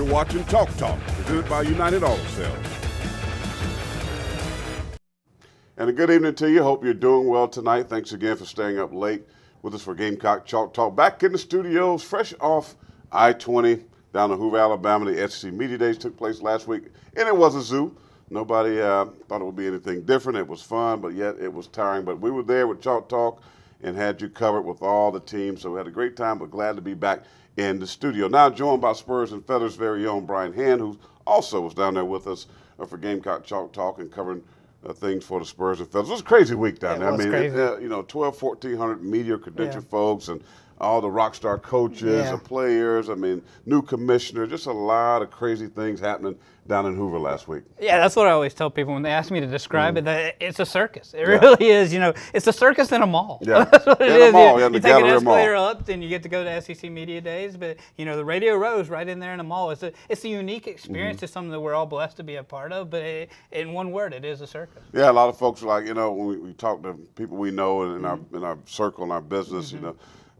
You're watching Talk Talk, presented by United Auto Sales. And a good evening to you. Hope you're doing well tonight. Thanks again for staying up late with us for Gamecock Chalk Talk. Back in the studios, fresh off I-20 down in Hoover, Alabama. The SEC Media Days took place last week, and it was a zoo. Nobody thought it would be anything different. It was fun, but yet it was tiring. But we were there with Chalk Talk and had you covered with all the teams. So we had a great time, but glad to be back in the studio. Now joined by Spurs and Feathers' very own Brian Hand, who also was down there with us for Gamecock Chalk Talk and covering things for the Spurs and Feathers. It was a crazy week down there. I mean, 1,400 media credentialed folks and all the rock star coaches and players. I mean, new commissioner, just a lot of crazy things happening down in Hoover last week. Yeah, that's what I always tell people when they ask me to describe it, that it's a circus. It really is. You know, it's a circus in a mall. Yeah, that's what it is. A mall, you take an escalator up, and you get to go to SEC Media Days. But, you know, the Radio Row's right in there in a mall. It's a unique experience. It's something that we're all blessed to be a part of. But in one word, it is a circus. Yeah, a lot of folks are like, you know, when we talk to people we know in our circle, in our business, you know,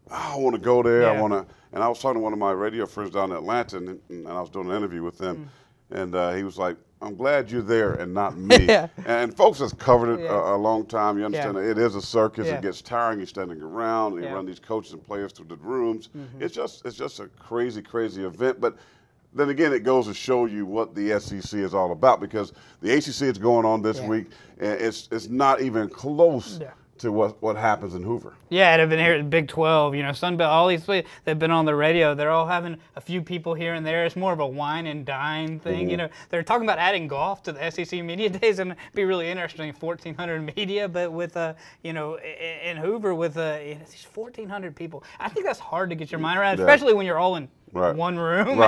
I want to go there. I want to. And I was talking to one of my radio friends down in Atlanta, and I was doing an interview with him. And he was like, I'm glad you're there and not me. And folks has covered it a long time. You understand that it is a circus. It gets tiring. You're standing around. You run these coaches and players through the rooms. It's just a crazy, crazy event. But then again, it goes to show you what the SEC is all about, because the ACC is going on this week, and it's not even close to what happens in Hoover. Yeah, they've been here at Big 12, you know, Sunbelt, all these players, they've been on the radio. They're all having a few people here and there. It's more of a wine and dine thing. You know, they're talking about adding golf to the SEC Media Days, and it'd be really interesting, 1,400 media, but with, you know, in Hoover with these 1,400 people. I think that's hard to get your mind around, especially when you're all in one room.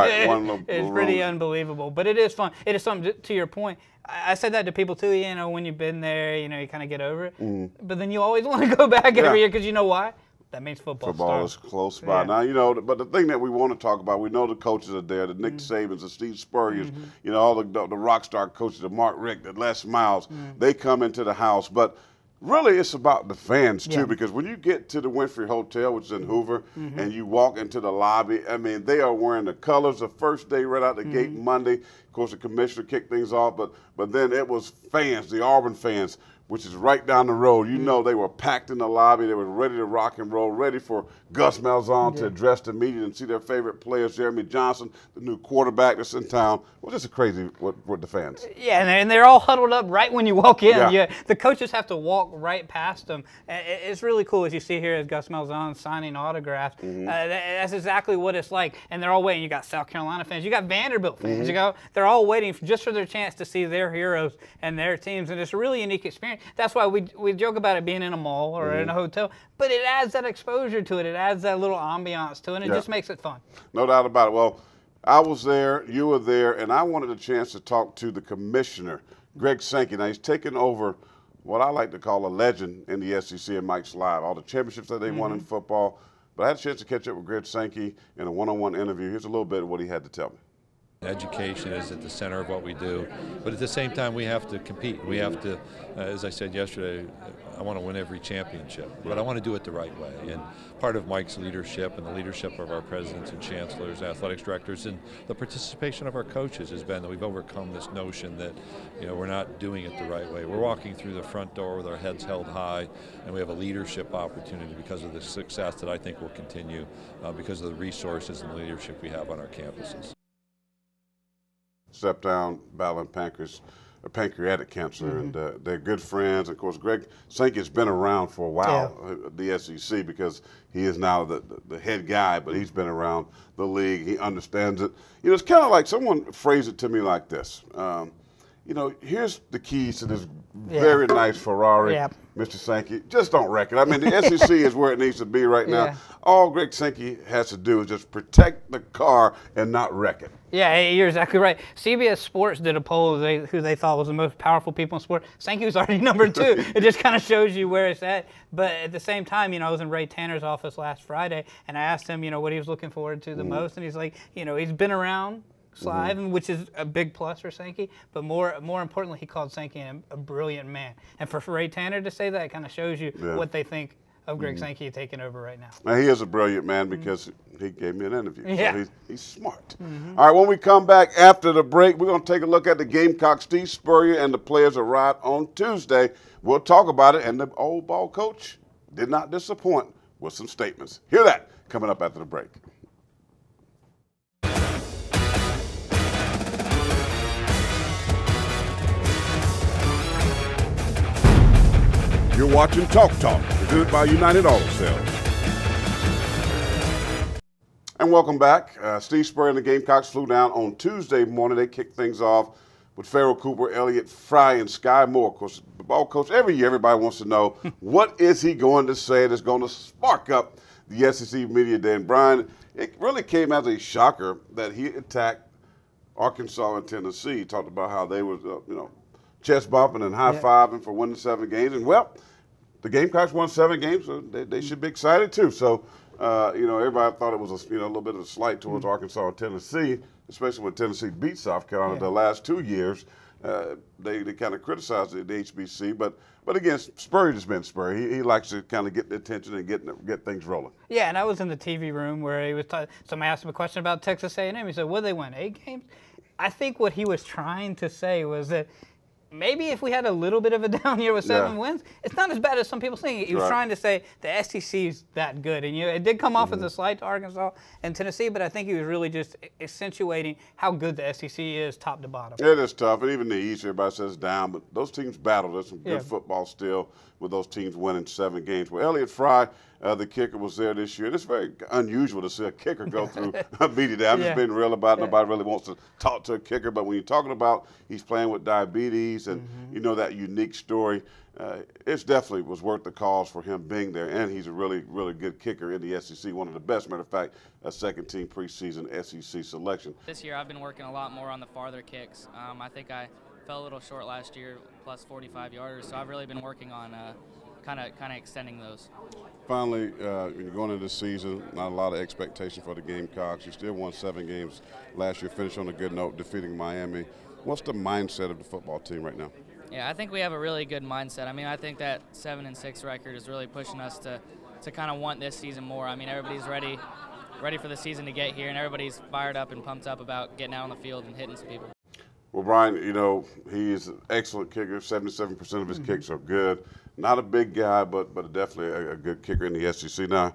It's pretty unbelievable, but it is fun. It is something, to your point. I said that to people too, you know, when you've been there, you know, you kind of get over it. But then you always want to go back every year, because you know why? That means football is close by. Now, you know, but the thing that we want to talk about, we know the coaches are there, the Nick Sabans, the Steve Spurriers, you know, all the rock star coaches, the Mark Richt, the Les Miles, they come into the house. But really, it's about the fans, too, because when you get to the Winfrey Hotel, which is in Hoover, and you walk into the lobby, I mean, they are wearing the colors the first day right out the gate Monday. Of course, the commissioner kicked things off, but then it was fans, the Auburn fans, which is right down the road. You know, they were packed in the lobby. They were ready to rock and roll, ready for Gus Malzahn to address the media and see their favorite players, Jeremy Johnson, the new quarterback that's in town. Well, just crazy with the fans. Yeah, and they're all huddled up right when you walk in. The coaches have to walk right past them. It's really cool, as you see here, as Gus Malzahn signing autographs. That's exactly what it's like. And they're all waiting. You got South Carolina fans. You got Vanderbilt fans. You go. They're all waiting just for their chance to see their heroes and their teams. And it's a really unique experience. That's why we joke about it being in a mall or in a hotel, but it adds that exposure to it. It adds that little ambiance to it, and it just makes it fun. No doubt about it. Well, I was there, you were there, and I wanted a chance to talk to the commissioner, Greg Sankey. Now, he's taken over what I like to call a legend in the SEC and Mike's Live, all the championships that they won in football. But I had a chance to catch up with Greg Sankey in a one-on-one interview. Here's a little bit of what he had to tell me. Education is at the center of what we do, but at the same time we have to compete. We have to, as I said yesterday, I want to win every championship, but I want to do it the right way. And part of Mike's leadership and the leadership of our presidents and chancellors, athletics directors, and the participation of our coaches has been that we've overcome this notion that, you know, we're not doing it the right way. We're walking through the front door with our heads held high, and we have a leadership opportunity because of the success that I think will continue because of the resources and the leadership we have on our campuses. Stepped down battling pancreatic cancer, and they're good friends. Of course, Greg Sankey has been around for a while, the SEC, because he is now the head guy, but he's been around the league. He understands it. You know, it's kind of like someone phrased it to me like this. You know, here's the keys to this very nice Ferrari, Mr. Sankey. Just don't wreck it. I mean, the SEC is where it needs to be right now. All Greg Sankey has to do is just protect the car and not wreck it. Yeah, you're exactly right. CBS Sports did a poll of who they thought was the most powerful people in sport. Sankey was already number 2. It just kind of shows you where it's at. But at the same time, you know, I was in Ray Tanner's office last Friday, and I asked him, you know, what he was looking forward to the most, and he's like, you know, he's been around Slive, which is a big plus for Sankey, but more importantly, he called Sankey a brilliant man. And for Ray Tanner to say that, it kind of shows you what they think of Greg Sankey taking over right now. Now, he is a brilliant man because he gave me an interview. Yeah. So he's smart. All right, when we come back after the break, we're going to take a look at the Gamecocks. Steve Spurrier and the players arrived on Tuesday. We'll talk about it, and the old ball coach did not disappoint with some statements. Hear that coming up after the break. You're watching Talk Talk, presented by United Auto Sales. And welcome back. Steve Spurrier and the Gamecocks flew down on Tuesday morning. They kicked things off with Pharaoh Cooper, Elliott Fry, and Sky Moore. Of course, the ball coach, every year everybody wants to know what is he going to say that's going to spark up the SEC Media Day. And Brian, it really came as a shocker that he attacked Arkansas and Tennessee. He talked about how they was, chest bumping and high-fiving for winning 7 games. And, well, the Gamecocks won 7 games, so they should be excited too. So, everybody thought it was a little bit of a slight towards Arkansas and Tennessee, especially when Tennessee beat South Carolina the last 2 years. They kind of criticized the HBC, but again, Spurrier has been Spurrier. He likes to kind of get the attention and get things rolling. Yeah, and I was in the TV room where he was somebody asked him a question about Texas A&M. He said, "What did they win? 8 games?" I think what he was trying to say was that maybe if we had a little bit of a down year with 7 wins, it's not as bad as some people think. He was trying to say the SEC is that good. And it did come off as a slight to Arkansas and Tennessee, but I think he was really just accentuating how good the SEC is top to bottom. It is tough. And even the East, everybody says down, but those teams battle. There's some good football still with those teams winning 7 games. Well, Elliott Fry, the kicker, was there this year. It's very unusual to see a kicker go through media day. I'm just being real about it. Nobody really wants to talk to a kicker, but when you're talking about he's playing with diabetes and that unique story, it definitely was worth the cause for him being there, and he's a really, really good kicker in the SEC, one of the best. Matter of fact, a second-team preseason SEC selection. This year I've been working a lot more on the farther kicks. I think I fell a little short last year, plus 45-yarders, so I've really been working on kind of extending those. Finally, when you're going into this season, not a lot of expectation for the Gamecocks. You still won 7 games last year, finished on a good note, defeating Miami. What's the mindset of the football team right now? Yeah, I think we have a really good mindset. I mean, I think that 7-6 record is really pushing us to kind of want this season more. I mean, everybody's ready for the season to get here, and everybody's fired up and pumped up about getting out on the field and hitting some people. Well, Brian, he is an excellent kicker. 77% of his kicks are good. Not a big guy, but definitely a good kicker in the SEC. Now,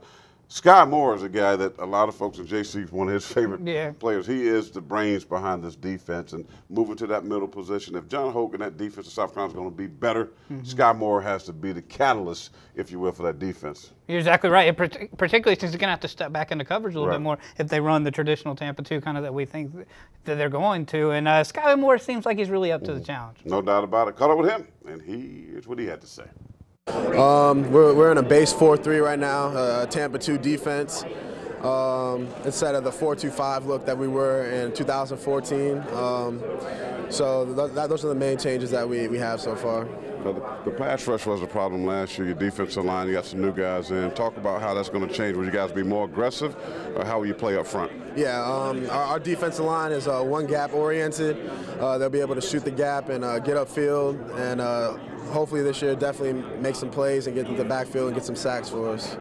Sky Moore is a guy that a lot of folks, and JC is one of his favorite players. He is the brains behind this defense, and moving to that middle position. If John Hogan, that defense of South Carolina, is going to be better, Sky Moore has to be the catalyst, if you will, for that defense. You're exactly right, particularly since he's going to have to step back into coverage a little bit more if they run the traditional Tampa 2 kind of that we think that they're going to. And Sky Moore seems like he's really up to the challenge. No doubt about it. Caught up with him, and here's what he had to say. We're in a base 4-3 right now, Tampa 2 defense, instead of the 4-2-5 look that we were in 2014. So those are the main changes that we have so far. The pass rush was a problem last year. Your defensive line, you got some new guys in. Talk about how that's going to change. Will you guys be more aggressive, or how will you play up front? Yeah, our defensive line is one gap oriented. They'll be able to shoot the gap and get upfield, and hopefully this year definitely make some plays and get into the backfield and get some sacks for us.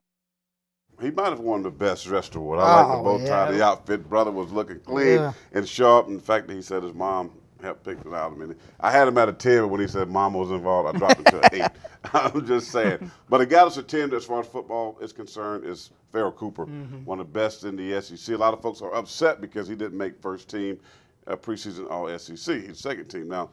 He might have won the best dressed award. I like the bow tie, the outfit. Brother was looking clean and sharp. In fact, he said his mom helped pick it out. I had him at a 10, but when he said Mama was involved, I dropped it to an 8. I'm just saying. But a guy that's a 10 as far as football is concerned is Pharaoh Cooper, one of the best in the SEC. A lot of folks are upset because he didn't make first team preseason All-SEC. He's second team. Now,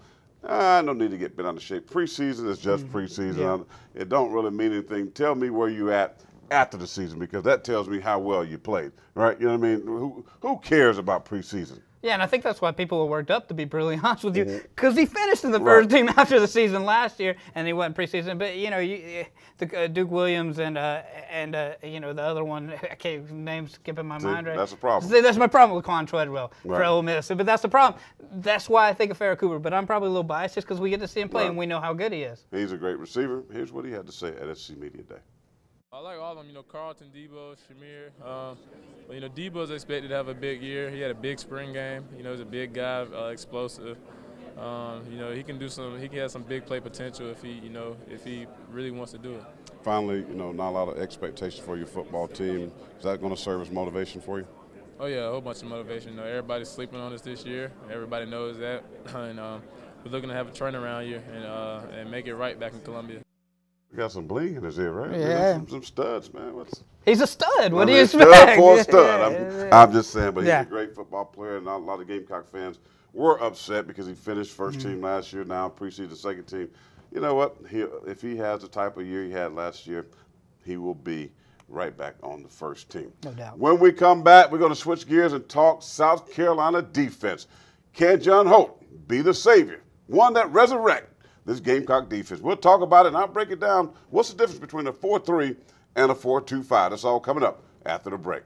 no need to get bent out of shape. Preseason is just preseason. It don't really mean anything. Tell me where you at after the season, because that tells me how well you played, right? You know what I mean? Who cares about preseason? Yeah, and I think that's why people were worked up, to be brutally honest with you, because he finished in the first team after the season last year, and he went preseason. But Duke Williams and the other one, I can't name skipping my mind right. That's a problem. That's my problem with Quan Treadwell for Ole Miss. But that's the problem. That's why I think of Pharaoh Cooper. But I'm probably a little biased just because we get to see him play and we know how good he is. He's a great receiver. Here's what he had to say at SC Media Day. I like all of them, Carlton, Debo, Shamir. Debo's expected to have a big year. He had a big spring game. He's a big guy, explosive. He can do some. He can have some big play potential if he really wants to do it. finally, you know, not a lot of expectations for your football team. Is that going to serve as motivation for you? Oh yeah, a whole bunch of motivation. You know, everybody's sleeping on us this year. Everybody knows that, and we're looking to have a turnaround year and make it right back in Columbia. We got some bling in his ear, right? Yeah. Some studs, man. He's a stud. What do you Stud expect? for a stud. I'm just saying, but he's Yeah. a great football player, and a lot of Gamecock fans were upset because he finished first team last year, now preseason second team. You know what? If he has the type of year he had last year, he will be right back on the first team. No doubt. When we come back, we're going to switch gears and talk South Carolina defense. Can John Holt be the savior, one that resurrects this Gamecock defense? We'll talk about it, and I'll break it down. What's the difference between a 4-3 and a 4-2-5? That's all coming up after the break.